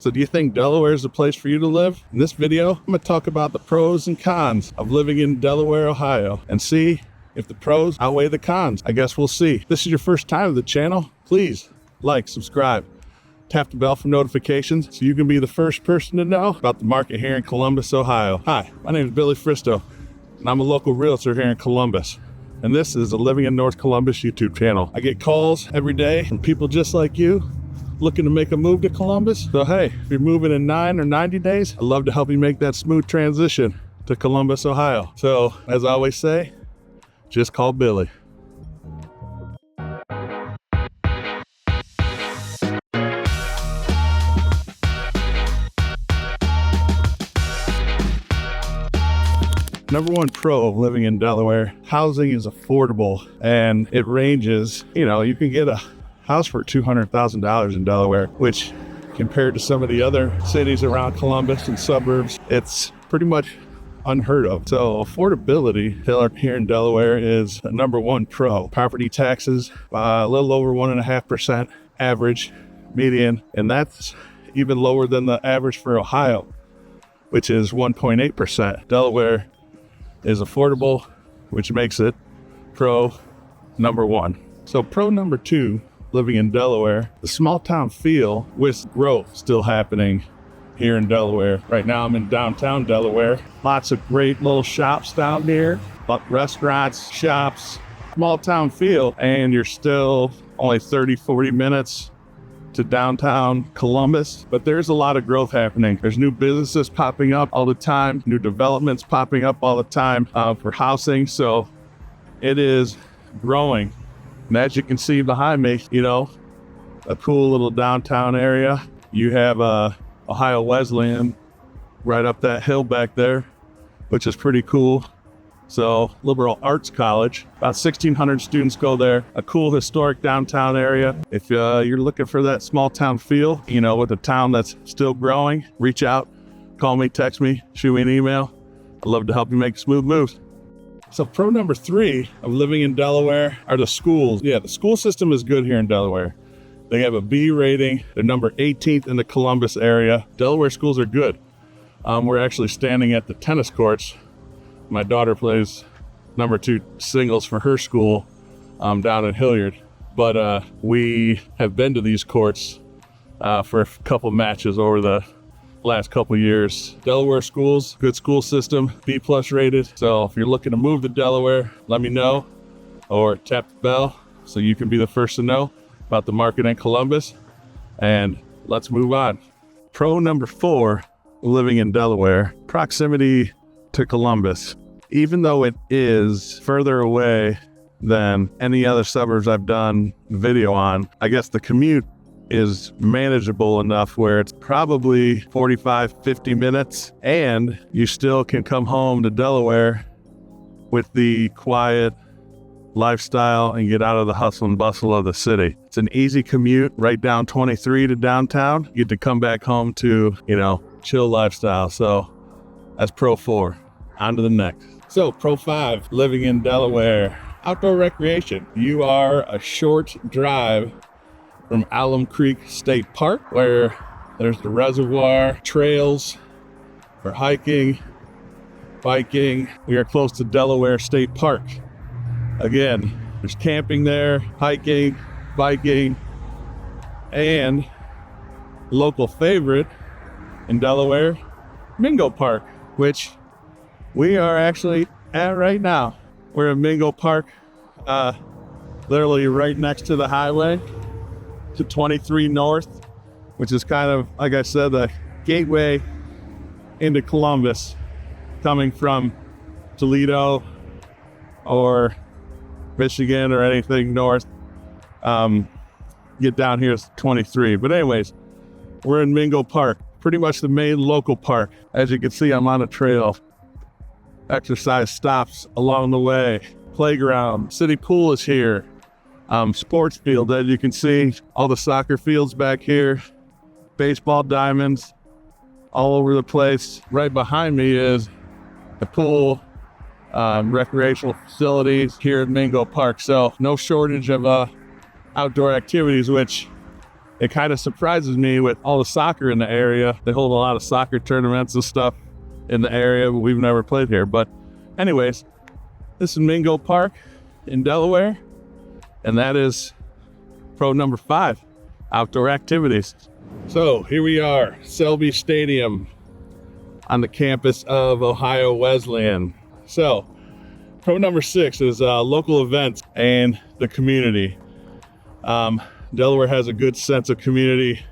So do you think Delaware is a place for you to live? In this video, I'm going to talk about the pros and cons of living in Delaware, Ohio, and see if the pros outweigh the cons. I guess we'll see. If this is your first time to the channel, please like, subscribe, tap the bell for notifications so you can be the first person to know about the market here in Columbus, Ohio. Hi, my name is Billy Fristo, and I'm a local realtor here in Columbus. And this is the Living in North Columbus YouTube channel. I get calls every day from people just like you looking to make a move to Columbus. So hey, if you're moving in 9 or 90 days, I'd love to help you make that smooth transition to Columbus, Ohio. So as I always say, just call Billy. Number one pro of living in Delaware, housing is affordable and it ranges, you can get a house for $200,000 in Delaware, which compared to some of the other cities around Columbus and suburbs, it's pretty much unheard of. So affordability here in Delaware is a number one pro. Property taxes, a little over 1.5% average median, and that's even lower than the average for Ohio, which is 1.8%. Delaware is affordable, which makes it pro number one. So pro number two, living in Delaware, the small town feel with growth still happening here in Delaware. Right now I'm in downtown Delaware. Lots of great little shops down here, restaurants, shops, small town feel, and you're still only 30-40 minutes to downtown Columbus, but there's a lot of growth happening. There's new businesses popping up all the time, new developments popping up all the time for housing, so it is growing. And as you can see behind me, a cool little downtown area. You have Ohio Wesleyan right up that hill back there, which is pretty cool. So liberal arts college, about 1,600 students go there. A cool historic downtown area. If you're looking for that small town feel, with a town that's still growing, reach out, call me, text me, shoot me an email. I'd love to help you make smooth moves. So pro number three of living in Delaware are the schools. Yeah, the school system is good here in Delaware. They have a B rating. They're number 18th in the Columbus area. Delaware schools are good. We're actually standing at the tennis courts. My daughter plays number 2 singles for her school down in Hilliard. But we have been to these courts for a couple matches over the last couple years. Delaware schools, good school system, B+ rated. So if you're looking to move to Delaware, let me know or tap the bell so you can be the first to know about the market in Columbus. And let's move on. Pro number 4, living in Delaware, proximity to Columbus. Even though it is further away than any other suburbs I've done video on, I guess the commute is manageable enough where it's probably 45-50 minutes and you still can come home to Delaware with the quiet lifestyle and get out of the hustle and bustle of the city. It's an easy commute right down 23 to downtown. You get to come back home to, chill lifestyle. So that's pro 4. On to the next. So pro 5, living in Delaware, outdoor recreation. You are a short drive from Alum Creek State Park, where there's the reservoir, trails for hiking, biking. We are close to Delaware State Park. Again, there's camping there, hiking, biking, and local favorite in Delaware, Mingo Park, which we are actually at right now. We're in Mingo Park, literally right next to the highway to 23 North, which is kind of, like I said, the gateway into Columbus, coming from Toledo or Michigan or anything north. Get down here is 23. But anyways, we're in Mingo Park, pretty much the main local park. As you can see, I'm on a trail. Exercise stops along the way. Playground, city pool is here. Sports field, as you can see, all the soccer fields back here, baseball diamonds all over the place. Right behind me is the pool, recreational facilities here at Mingo Park. So no shortage of outdoor activities, which it kind of surprises me with all the soccer in the area. They hold a lot of soccer tournaments and stuff in the area, but we've never played here. But anyways, this is Mingo Park in Delaware, and that is pro number 5, outdoor activities. So here we are, Selby Stadium on the campus of Ohio Wesleyan. So pro number 6 is local events and the community. Delaware has a good sense of community,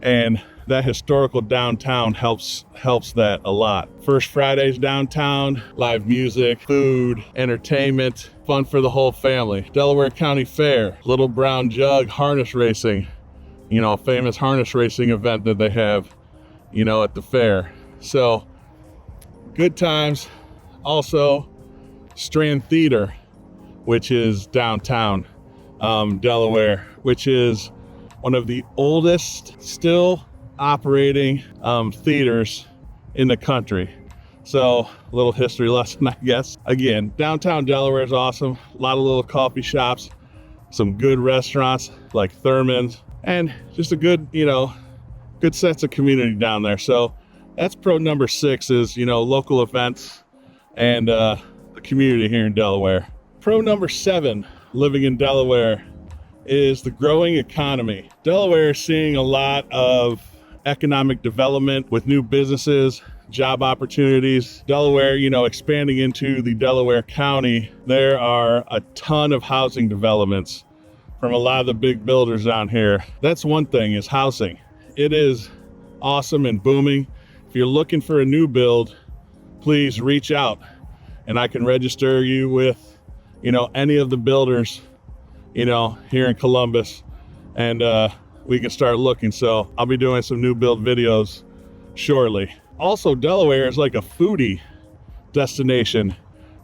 and that historical downtown helps that a lot. First Fridays downtown, live music, food, entertainment, fun for the whole family. Delaware County Fair, Little Brown Jug harness racing, a famous harness racing event that they have, at the fair. So good times. Also Strand Theater, which is downtown Delaware, which is one of the oldest still operating theaters in the country. So a little history lesson, I guess. Again, downtown Delaware is awesome. A lot of little coffee shops, some good restaurants like Thurman's, and just a good, good sense of community down there. So that's pro number 6 is, local events and the community here in Delaware. Pro number 7, living in Delaware, is the growing economy. Delaware is seeing a lot of economic development with new businesses, job opportunities. Delaware, expanding into the Delaware County, there are a ton of housing developments from a lot of the big builders down here. That's one thing, is housing. It is awesome and booming. If you're looking for a new build, please reach out and I can register you with, any of the builders, here in Columbus, and we can start looking. So I'll be doing some new build videos shortly. Also, Delaware is like a foodie destination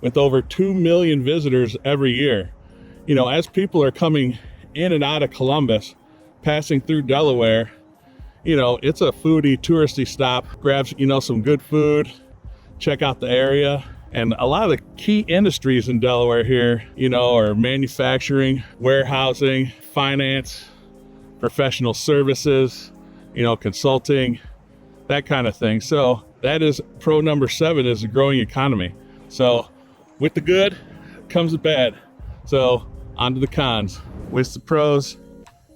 with over 2 million visitors every year. As people are coming in and out of Columbus, passing through Delaware, it's a foodie, touristy stop. Grab, some good food, check out the area. And a lot of the key industries in Delaware here, are manufacturing, warehousing, finance, professional services, consulting, that kind of thing. So that is pro number 7, is a growing economy. So with the good comes the bad. So on to the cons. With the pros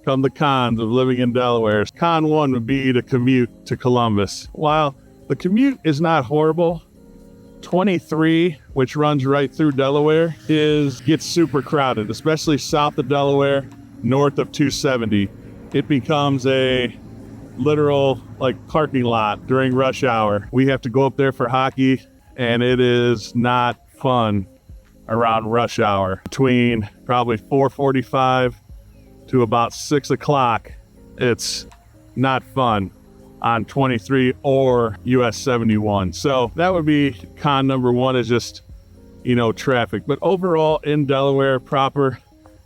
come the cons of living in Delaware. Con 1 would be to commute to Columbus. While the commute is not horrible, 23, which runs right through Delaware, gets super crowded, especially south of Delaware, north of 270. It becomes a literal parking lot during rush hour. We have to go up there for hockey, and it is not fun around rush hour. Between probably 4:45 to about 6 o'clock, it's not fun on 23 or US 71. So that would be con number 1, is just, traffic. But overall in Delaware proper,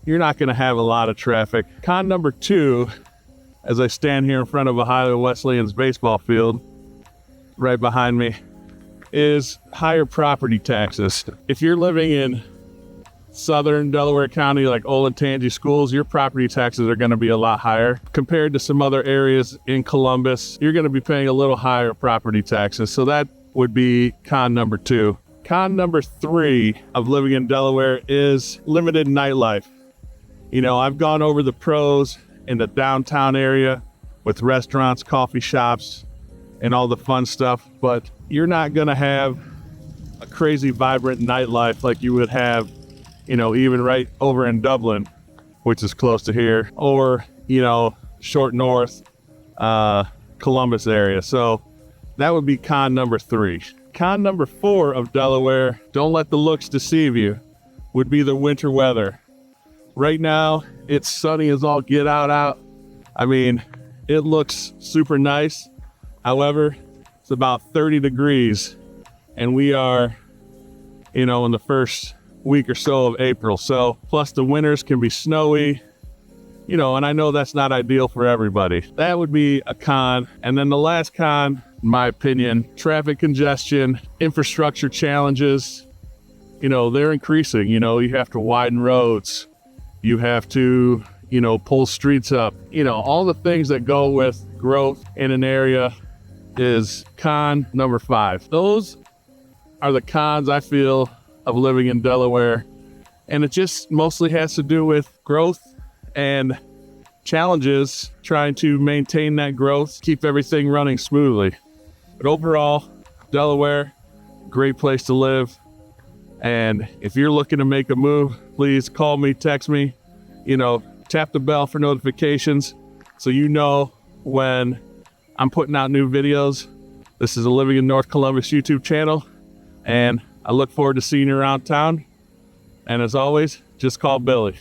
you're not going to have a lot of traffic. Con number 2, as I stand here in front of Ohio Wesleyan's baseball field, right behind me, is higher property taxes. If you're living in southern Delaware County, like Olentangy Schools, your property taxes are going to be a lot higher compared to some other areas in Columbus. You're going to be paying a little higher property taxes. So that would be con number 2. Con number 3 of living in Delaware is limited nightlife. I've gone over the pros in the downtown area with restaurants, coffee shops, and all the fun stuff, but you're not going to have a crazy vibrant nightlife like you would have even right over in Dublin, which is close to here, or, short north, Columbus area. So that would be con number 3. Con number 4 of Delaware, don't let the looks deceive you, would be the winter weather. Right now, it's sunny as all get out. I mean, it looks super nice. However, it's about 30 degrees, and we are, in the first week or so of April. So plus the winters can be snowy, and I know that's not ideal for everybody. That would be a con. And then the last con, in my opinion, traffic congestion, infrastructure challenges, they're increasing. You have to widen roads. You have to, pull streets up, all the things that go with growth in an area is con number 5. Those are the cons I feel of living in Delaware. And it just mostly has to do with growth and challenges trying to maintain that growth, keep everything running smoothly. But overall, Delaware, great place to live. And if you're looking to make a move, please call me, text me, tap the bell for notifications so you know when I'm putting out new videos. This is a Living in North Columbus YouTube channel, and I look forward to seeing you around town. And as always, just call Billy.